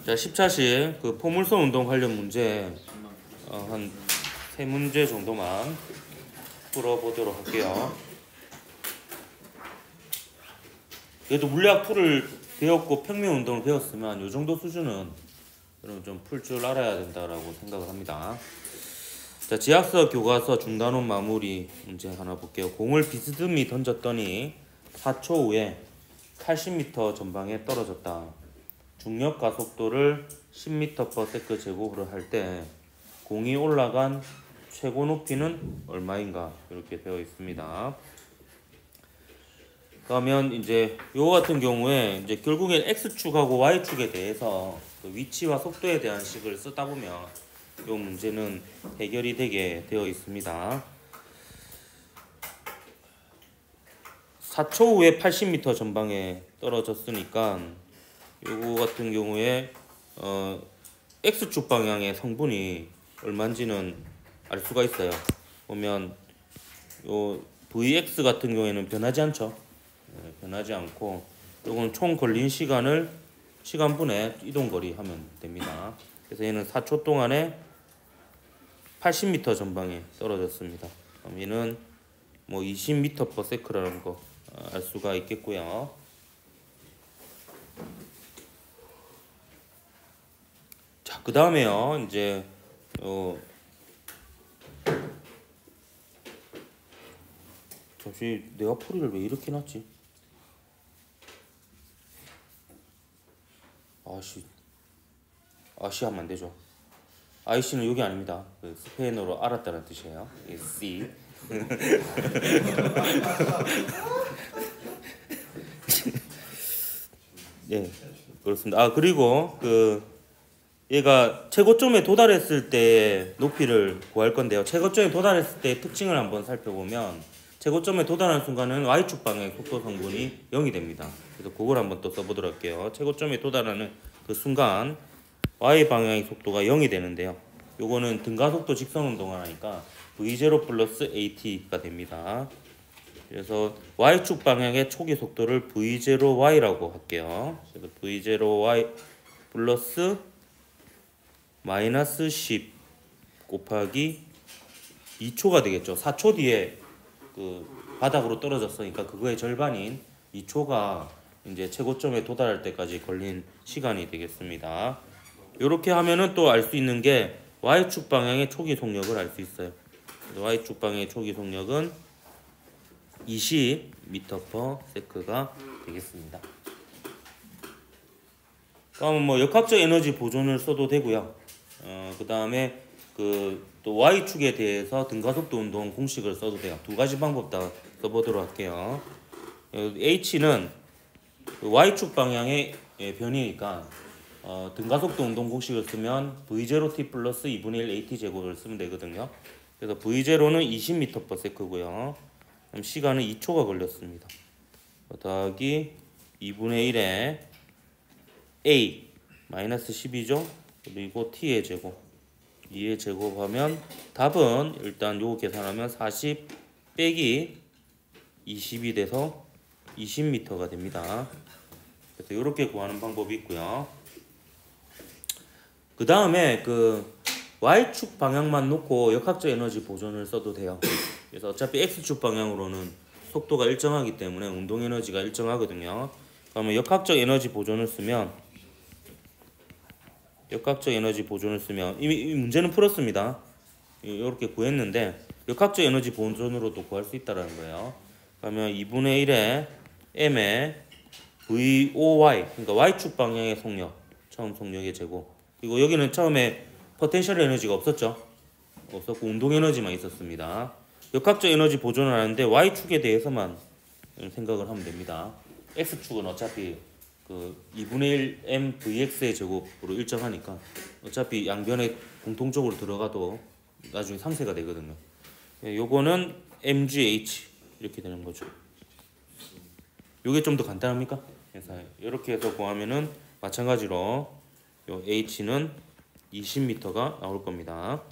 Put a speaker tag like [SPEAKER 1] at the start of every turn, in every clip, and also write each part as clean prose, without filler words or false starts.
[SPEAKER 1] 자, 10차식 그 포물선 운동 관련 문제 한 3문제 정도만 풀어보도록 할게요. 그래도 물리학 2를 배웠고 평면 운동을 배웠으면 이 정도 수준은 여러분 좀 풀 줄 알아야 된다라고 생각을 합니다. 자, 지학서 교과서 중단원 마무리 문제 하나 볼게요. 공을 비스듬히 던졌더니 4초 후에 80m 전방에 떨어졌다. 중력 가속도를 10m/s 제곱으로 할 때 공이 올라간 최고 높이는 얼마인가 이렇게 되어 있습니다. 그러면 이제 요 같은 경우에 이제 결국엔 x축하고 y축에 대해서 그 위치와 속도에 대한 식을 쓰다 보면 요 문제는 해결이 되게 되어 있습니다. 4초 후에 80m 전방에 떨어졌으니까 요거 같은 경우에 x축 방향의 성분이 얼마인지는 알 수가 있어요. 보면 요 vx 같은 경우에는 변하지 않죠. 네, 변하지 않고 요건 총 걸린 시간을 시간분의 이동거리 하면 됩니다. 그래서 얘는 4초 동안에 80m 전방에 떨어졌습니다. 그럼 얘는 뭐 20m/s라는 거 알 수가 있겠고요. 자, 그 다음에요. 이제 잠시 내가 풀이를 왜 이렇게 놨지? 아시 하면 안 되죠. IC는 여기 아닙니다. 그 스페인어로 알았다는 뜻이에요. C. 네, 그렇습니다. 그리고 얘가 최고점에 도달했을 때 높이를 구할 건데요. 최고점에 도달했을 때 특징을 한번 살펴보면 최고점에 도달하는 순간은 y축 방향의 속도 성분이 0이 됩니다. 그래서 그걸 한번 또 써보도록 할게요. 최고점에 도달하는 그 순간 y 방향의 속도가 0이 되는데요. 요거는 등가속도 직선 운동을 하니까 v0 플러스 at가 됩니다. 그래서 y축 방향의 초기 속도를 v0y라고 할게요. 그래서 v0y 플러스 마이너스 10 곱하기 2초가 되겠죠. 4초 뒤에 그 바닥으로 떨어졌으니까 그거의 절반인 2초가 이제 최고점에 도달할 때까지 걸린 시간이 되겠습니다. 이렇게 하면은 또 알 수 있는 게 y축 방향의 초기 속력을 알 수 있어요. y축 방향의 초기 속력은 20m/s가 되겠습니다. 그러면 뭐 역학적 에너지 보존을 써도 되고요. 그 다음에 또 y축에 대해서 등가속도 운동 공식을 써도 돼요. 두 가지 방법 다 써보도록 할게요. h는 y축 방향의 변이니까 등가속도 운동 공식을 쓰면 v0t 플러스 2분의 1 at 제곱을 쓰면 되거든요. 그래서 v0는 20m/s고요. 그럼 시간은 2초가 걸렸습니다. 더하기 2분의 1에 a 마이너스 10이죠. 그리고 t의 제곱 2의 제곱하면 답은 일단 요거 계산하면 40 빼기 20이 돼서 20m가 됩니다. 그래서 이렇게 구하는 방법이 있고요. 그 다음에 y축 방향만 놓고 역학적 에너지 보존을 써도 돼요. 그래서 어차피 x축 방향으로는 속도가 일정하기 때문에 운동 에너지가 일정하거든요. 그러면 역학적 에너지 보존을 쓰면 이미 문제는 풀었습니다. 이렇게 구했는데 역학적 에너지 보존으로도 구할 수 있다는 거예요. 그러면 2분의 1에 m의 voy 그러니까 y축 방향의 속력, 처음 속력의 제곱. 그리고 여기는 처음에 포텐셜 에너지가 없었고 운동 에너지만 있었습니다. 역학적 에너지 보존을 하는데 y축에 대해서만 생각을 하면 됩니다. x축은 어차피 2분의 1 m vx의 제곱으로 일정하니까 어차피 양변에 공통적으로 들어가도 나중에 상쇄가 되거든요. 요거는 mgh 이렇게 되는 거죠. 요게 좀 더 간단합니까? 그래서 이렇게 해서 구하면은 마찬가지로 요 h는 20m가 나올 겁니다.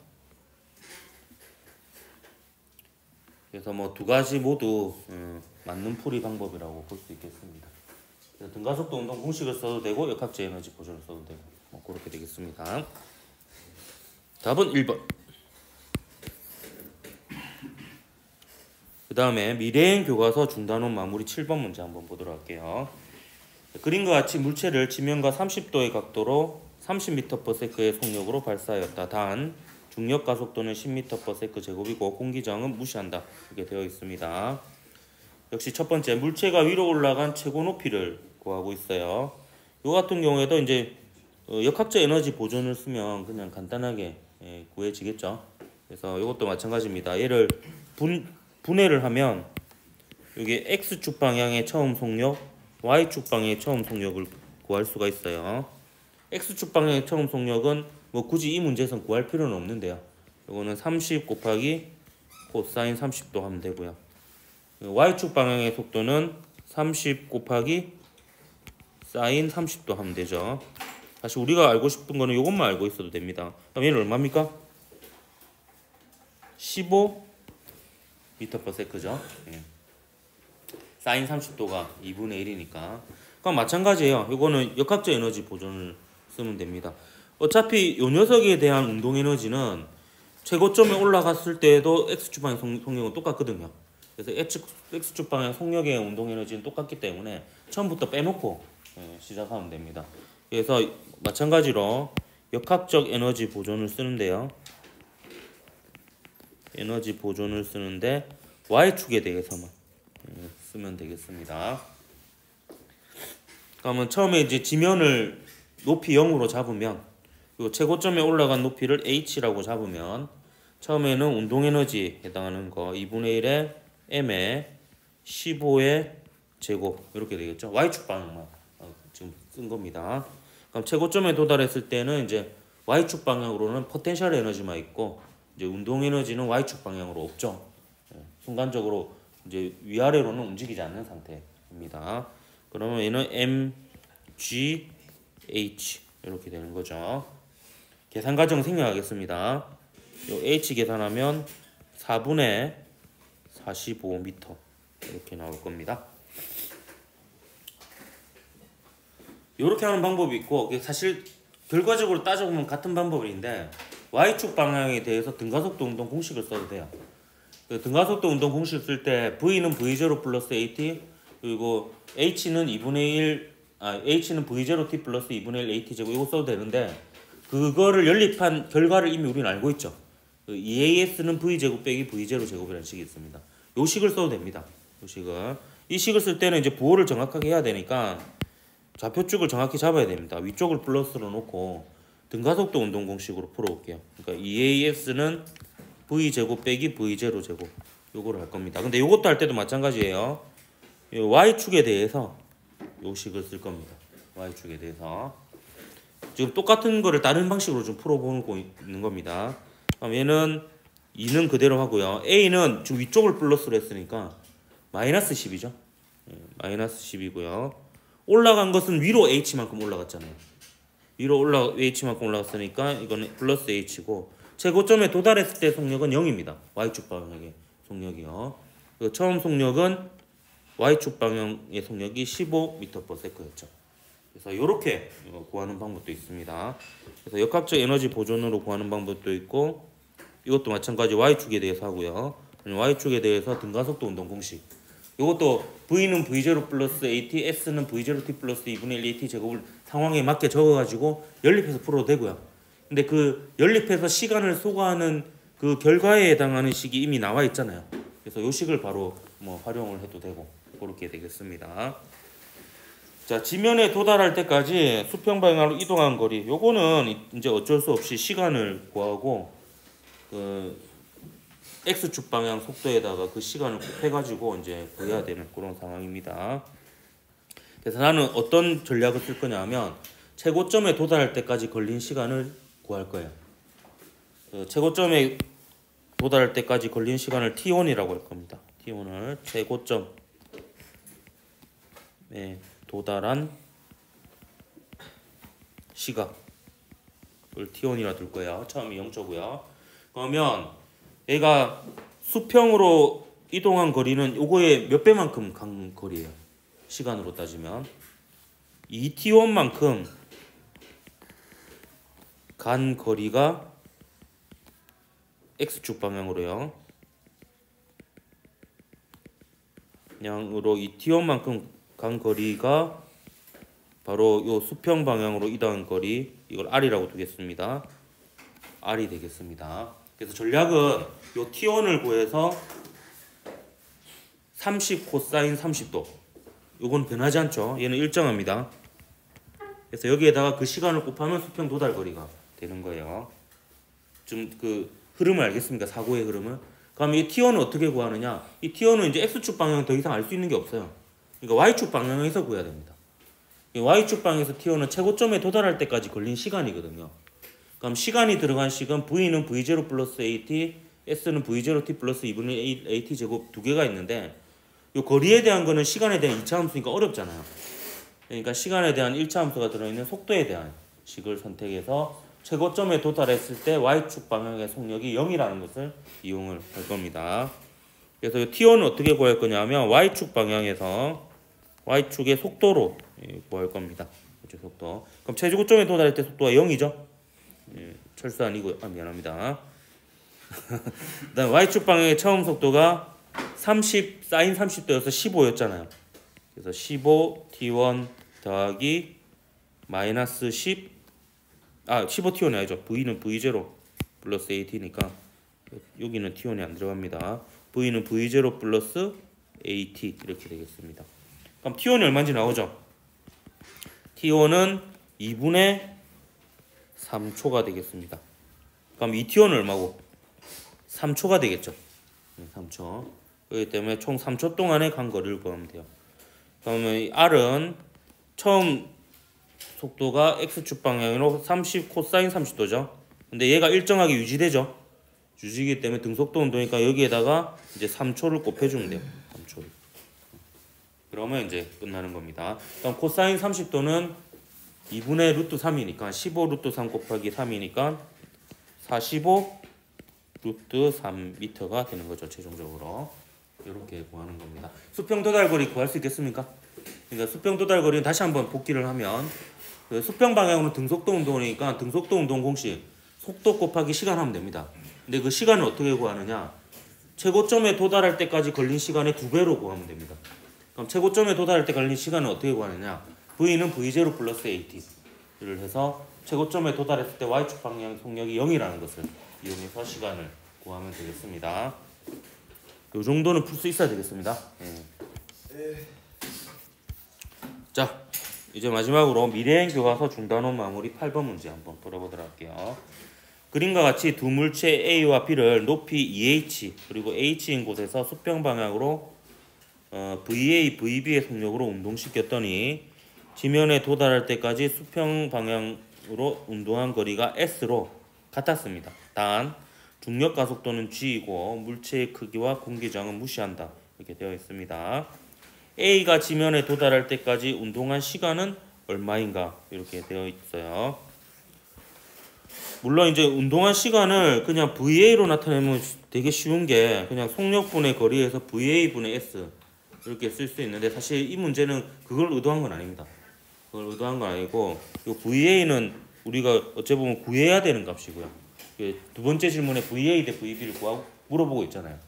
[SPEAKER 1] 그래서 뭐 두 가지 모두 맞는 풀이 방법이라고 볼 수 있겠습니다. 등가속도 운동 공식을 써도 되고 역학적 에너지 보존을 써도 되고 뭐 그렇게 되겠습니다. 답은 1번. 그 다음에 미래행 교과서 중단원 마무리 7번 문제 한번 보도록 할게요. 그림과 같이 물체를 지면과 30도의 각도로 30m/s의 속력으로 발사하였다. 단 중력 가속도는 10m/s 제곱이고 공기저항은 무시한다. 이렇게 되어 있습니다. 역시 첫 번째 물체가 위로 올라간 최고 높이를 구하고 있어요. 이 같은 경우에도 이제 역학적 에너지 보존을 쓰면 그냥 간단하게 구해지겠죠. 그래서 이것도 마찬가지입니다. 얘를 분해를 하면 여기 X축 방향의 처음 속력, Y축 방향의 처음 속력을 구할 수가 있어요. X축 방향의 처음 속력은 뭐 굳이 이 문제에서는 구할 필요는 없는데요. 이거는 30 곱하기 코사인 30도 하면 되고요. Y축 방향의 속도는 30 곱하기 사인 30도 하면 되죠. 사실 우리가 알고 싶은 거는 이것만 알고 있어도 됩니다. 그럼 얘는 얼마입니까? 15m/s죠. 사인 30도가 2분의 1이니까. 그럼 마찬가지예요. 이거는 역학적 에너지 보존을 쓰면 됩니다. 어차피 요 녀석에 대한 운동 에너지는 최고점에 올라갔을 때도 X축 방향 속력은 똑같거든요. 그래서 X축 방향 속력의 운동 에너지는 똑같기 때문에 처음부터 빼놓고 시작하면 됩니다. 그래서 마찬가지로 역학적 에너지 보존을 쓰는데요. 에너지 보존을 쓰는데 Y축에 대해서만 쓰면 되겠습니다. 그러면 처음에 이제 지면을 높이 0으로 잡으면 요 최고점에 올라간 높이를 h라고 잡으면 처음에는 운동 에너지에 해당하는 거 2분의 1에 m에 15의 제곱 이렇게 되겠죠. Y축 방향만 지금 쓴 겁니다. 그럼 최고점에 도달했을 때는 이제 Y축 방향으로는 포텐셜 에너지만 있고 이제 운동 에너지는 Y축 방향으로 없죠. 순간적으로 이제 위아래로는 움직이지 않는 상태입니다. 그러면 얘는 m, g, h 이렇게 되는 거죠. 계산 과정 생략하겠습니다. 요 h 계산하면 4분의 45m 이렇게 나올 겁니다. 이렇게 하는 방법이 있고 사실 결과적으로 따져보면 같은 방법인데 Y축 방향에 대해서 등가속도 운동 공식을 써도 돼요. 등가속도 운동 공식 쓸 때 V는 V0 플러스 AT 그리고 H는 2분의 1 H는 V0T 플러스 2분의 1 AT 제곱 이거 써도 되는데 그거를 연립한 결과를 이미 우리는 알고 있죠. EAS는 V제곱 빼기 V0 제곱이라는 식이 있습니다. 요 식을 써도 됩니다. 요 식을. 이 식을 쓸 때는 이제 부호를 정확하게 해야 되니까 좌표축을 정확히 잡아야 됩니다. 위쪽을 플러스로 놓고 등가속도 운동 공식으로 풀어볼게요. 그러니까 EAS는 V제곱 빼기 V0 제곱 요거를 할 겁니다. 근데 요것도 할 때도 마찬가지예요. Y축에 대해서 요 식을 쓸 겁니다. Y축에 대해서 지금 똑같은 거를 다른 방식으로 좀 풀어보고 있는 겁니다. 그럼 얘는 2는 그대로 하고요. A는 지금 위쪽을 플러스로 했으니까 마이너스 10이죠. 마이너스 10이고요. 올라간 것은 위로 H만큼 올라갔잖아요. 위로 H만큼 올라갔으니까 이거는 플러스 H고 최고점에 도달했을 때 속력은 0입니다. Y축 방향의 속력이요. 처음 속력은 Y축 방향의 속력이 15m/s였죠. 그래서 이렇게 구하는 방법도 있습니다. 그래서 역학적 에너지 보존으로 구하는 방법도 있고 이것도 마찬가지 Y축에 대해서 하고요. Y축에 대해서 등가속도 운동 공식. 이것도 V는 V0 플러스 AT, S는 V0T 플러스 2분의 1 AT 제곱을 상황에 맞게 적어가지고 연립해서 풀어도 되고요. 근데 그 연립해서 시간을 소거하는 그 결과에 해당하는 식이 이미 나와 있잖아요. 그래서 이 식을 바로 뭐 활용을 해도 되고 그렇게 되겠습니다. 자, 지면에 도달할 때까지 수평 방향으로 이동한 거리. 요거는 이제 어쩔 수 없이 시간을 구하고 그 X축 방향 속도에다가 그 시간을 곱해가지고 이제 구해야 되는 그런 상황입니다. 그래서 나는 어떤 전략을 쓸 거냐 하면 최고점에 도달할 때까지 걸린 시간을 구할 거예요. 최고점에 도달할 때까지 걸린 시간을 T1이라고 할 겁니다. T1을 최고점에 도달한 시각을 T1이라 둘 거예요. 처음이 0초고요. 그러면 얘가 수평으로 이동한 거리는 요거의 몇 배만큼 간 거리예요. 시간으로 따지면 2T1만큼 간 거리가 x축 방향으로요. 양으로 이 T1만큼 간 거리가 바로 요 수평 방향으로 이동한 거리, 이걸 R이라고 두겠습니다. R이 되겠습니다. 그래서 전략은 요 T1을 구해서 30 코사인 30도. 요건 변하지 않죠. 얘는 일정합니다. 그래서 여기에다가 그 시간을 곱하면 수평 도달 거리가 되는 거예요. 좀 그 흐름을 알겠습니까? 사고의 흐름을. 그럼 이 T1을 어떻게 구하느냐? 이 T1은 이제 X축 방향 더 이상 알 수 있는 게 없어요. 그러니까 Y축 방향에서 구해야 됩니다. Y축 방향에서 T1은 최고점에 도달할 때까지 걸린 시간이거든요. 그럼 시간이 들어간 시간 V는 V0 플러스 AT, S는 V0T 플러스 2분의 AT 제곱 두 개가 있는데 이 거리에 대한 거는 시간에 대한 2차 함수니까 어렵잖아요. 그러니까 시간에 대한 1차 함수가 들어있는 속도에 대한 식을 선택해서 최고점에 도달했을 때 Y축 방향의 속력이 0이라는 것을 이용을 할 겁니다. 그래서 이 T1은 어떻게 구할 거냐면 Y축 방향에서 Y축의 속도로 구할 겁니다. 속도. 그럼 최고점에 도달할 때 속도가 0이죠? 철수 아니고 미안합니다. 그다음 Y축 방향의 처음 속도가 30 사인 30도여서 15였잖아요. 그래서 15 T1 더하기 마이너스 15 T1이 아니죠. V는 V0 플러스 AT니까 여기는 T1이 안 들어갑니다. V는 V0 플러스 AT 이렇게 되겠습니다. 그럼 T1이 얼마인지 나오죠? T1은 2분의 3초가 되겠습니다. 그럼 이 T1은 얼마고? 3초가 되겠죠. 3초. 그렇기 때문에 총 3초 동안의 간 거리를 구하면 돼요. 그러면 이 R은 처음 속도가 X축 방향으로 30 코사인 30도죠. 근데 얘가 일정하게 유지되죠. 유지이기 때문에 등속도 운동이니까 여기에다가 이제 3초를 곱해주면 돼요. 3초를. 그러면 이제 끝나는 겁니다. 그럼 코사인 30도는 2분의 루트 3이니까 15 루트 3 곱하기 3이니까 45 루트 3m가 되는 거죠. 최종적으로. 이렇게 구하는 겁니다. 수평 도달거리 구할 수 있겠습니까? 그러니까 수평 도달거리는 다시 한번 복기를 하면 수평 방향으로 등속도 운동이니까 등속도 운동 공식 속도 곱하기 시간 하면 됩니다. 근데 그 시간을 어떻게 구하느냐? 최고점에 도달할 때까지 걸린 시간의 2배로 구하면 됩니다. 그럼 최고점에 도달할 때 걸린 시간은 어떻게 구하느냐? V는 V0 플러스 AT를 해서 최고점에 도달했을 때 Y축 방향 속력이 0이라는 것을 이용해서 시간을 구하면 되겠습니다. 요 정도는 풀 수 있어야 되겠습니다. 자, 이제 마지막으로 미래행 교과서 중단원 마무리 8번 문제 한번 풀어보도록 할게요. 그림과 같이 두 물체 A와 B를 높이 2h 그리고 h인 곳에서 수평 방향으로 VA, VB의 속력으로 운동시켰더니 지면에 도달할 때까지 수평 방향으로 운동한 거리가 S로 같았습니다. 단 중력 가속도는 G이고 물체의 크기와 공기장은 무시한다. 이렇게 되어 있습니다. A가 지면에 도달할 때까지 운동한 시간은 얼마인가 이렇게 되어 있어요. 물론 이제 운동한 시간을 그냥 VA로 나타내면 되게 쉬운 게 그냥 속력분의 거리에서 VA분의 S 이렇게 쓸 수 있는데 사실 이 문제는 그걸 의도한 건 아닙니다. 그걸 의도한 건 아니고 이 VA는 우리가 어찌 보면 구해야 되는 값이고요. 두 번째 질문에 VA 대 VB를 물어보고 있잖아요.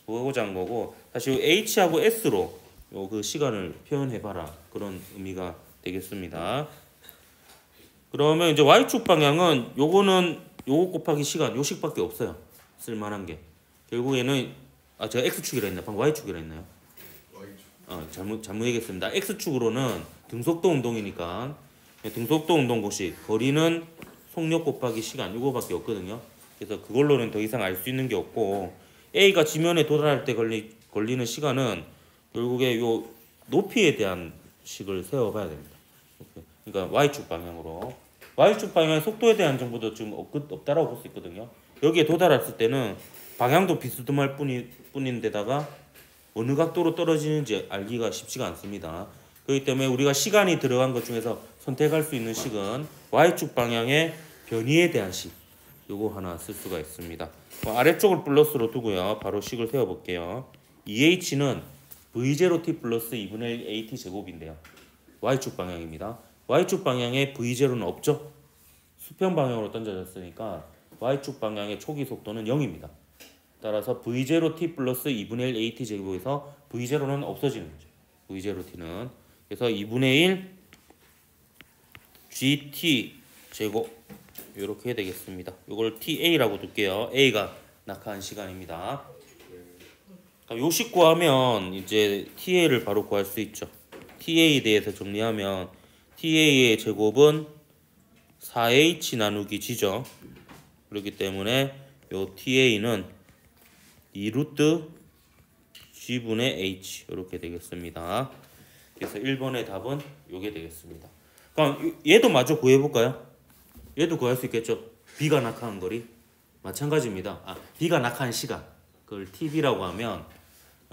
[SPEAKER 1] 그거고자 한 거고 사실 H하고 S로 그 시간을 표현해봐라 그런 의미가 되겠습니다. 그러면 이제 Y축 방향은 요거는 요거 곱하기 시간 요식밖에 없어요. 쓸만한 게 결국에는 제가 X축이라 했나 방금 Y축이라 했나요? 잘못 얘기했습니다. X축으로는 등속도 운동이니까 등속도 운동 공식 거리는 속력 곱하기 시간 요거밖에 없거든요. 그래서 그걸로는 더 이상 알 수 있는 게 없고 A가 지면에 도달할 때 걸리는 시간은 결국에 요 높이에 대한 식을 세워봐야 됩니다. 그러니까 Y축 방향으로 Y축 방향의 속도에 대한 정보도 지금 없다라고 볼 수 있거든요. 여기에 도달했을 때는 방향도 비스듬할 뿐인데다가 어느 각도로 떨어지는지 알기가 쉽지가 않습니다. 그렇기 때문에 우리가 시간이 들어간 것 중에서 선택할 수 있는 식은 Y축 방향의 변이에 대한 식 요거 하나 쓸 수가 있습니다. 아래쪽을 플러스로 두고요. 바로 식을 세워볼게요. 2h는 V0t 플러스 2분의 1 AT 제곱인데요. Y축 방향입니다. Y축 방향에 V0는 없죠. 수평 방향으로 던져졌으니까 y축 방향의 초기 속도는 0입니다. 따라서 v0t 플러스 2분의 1 at 제곱에서 v0는 없어지는 거죠. v0t는. 그래서 2분의 1 gt 제곱 이렇게 되겠습니다. 이걸 ta라고 둘게요. a가 낙하한 시간입니다. 요식 구하면 이제 ta를 바로 구할 수 있죠. ta에 대해서 정리하면 ta의 제곱은 4h 나누기 g죠. 그렇기 때문에 요 ta는 2루트 g분의 h 이렇게 되겠습니다. 그래서 1번의 답은 요게 되겠습니다. 그럼 얘도 마저 구해볼까요? 얘도 구할 수 있겠죠. b가 낙하한 거리 마찬가지입니다. b가 낙하한 시간 그걸 tb라고 하면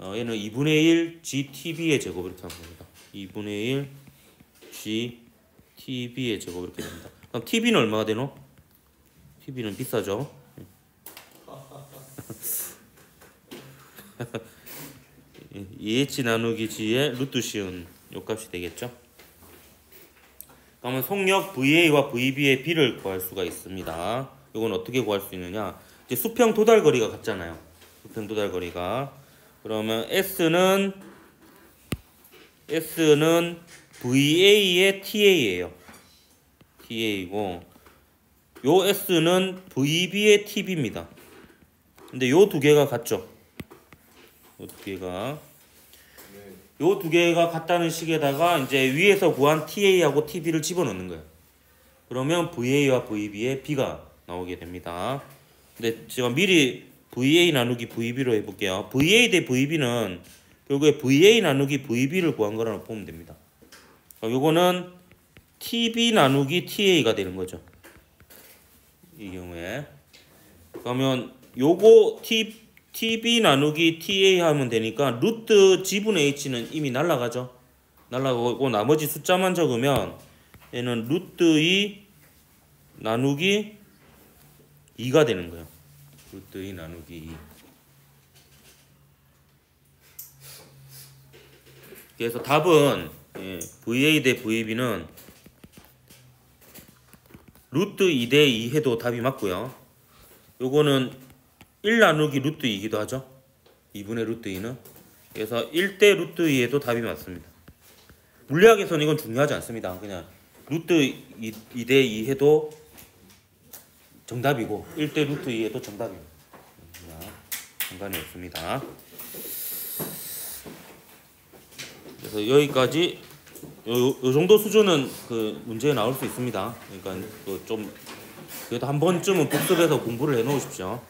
[SPEAKER 1] 얘는 2분의 1 gtb의 제곱 이렇게 하면 됩니다. 2분의 1 gtb의 제곱 이렇게 됩니다. 그럼 tb는 얼마가 되노? tb는 비싸죠. 2h 나누기 g의 루트 씌운 요 값이 되겠죠. 그러면 속력 VA와 VB의 B를 구할 수가 있습니다. 이건 어떻게 구할 수 있느냐? 이제 수평 도달거리가 같잖아요. 수평 도달거리가. 그러면 S는 VA의 TA예요. TA이고 요 S는 VB의 TB입니다. 근데 요 두 개가 같죠? 요 두 개가 요 두 개가 같다는 식에다가 이제 위에서 구한 TA하고 TB를 집어넣는 거예요. 그러면 VA와 VB의 B가 나오게 됩니다. 근데 제가 미리 VA 나누기 VB로 해볼게요. VA 대 VB는 결국에 VA 나누기 VB를 구한 거라고 보면 됩니다. 요거는 TB 나누기 TA가 되는 거죠. 이 경우에. 그러면 요거 TB 나누기 TA 하면 되니까 루트 G분의 H는 이미 날라가죠. 날라가고 나머지 숫자만 적으면 얘는 루트 2 나누기 2가 되는 거예요. 루트 2 나누기 2. 그래서 답은 VA 대 VB는 루트 2 대 2 해도 답이 맞고요. 요거는 1 나누기 루트 2이기도 하죠. 2분의 루트 2는. 그래서 1 대 루트 2에도 답이 맞습니다. 물리학에서는 이건 중요하지 않습니다. 그냥 루트 2 대 2 해도 정답이고 1 대 루트 2에도 정답입니다. 상관이 없습니다. 그래서 여기까지 요 정도 수준은 그 문제에 나올 수 있습니다. 그러니까 좀 그래도 한 번쯤은 복습해서 공부를 해 놓으십시오.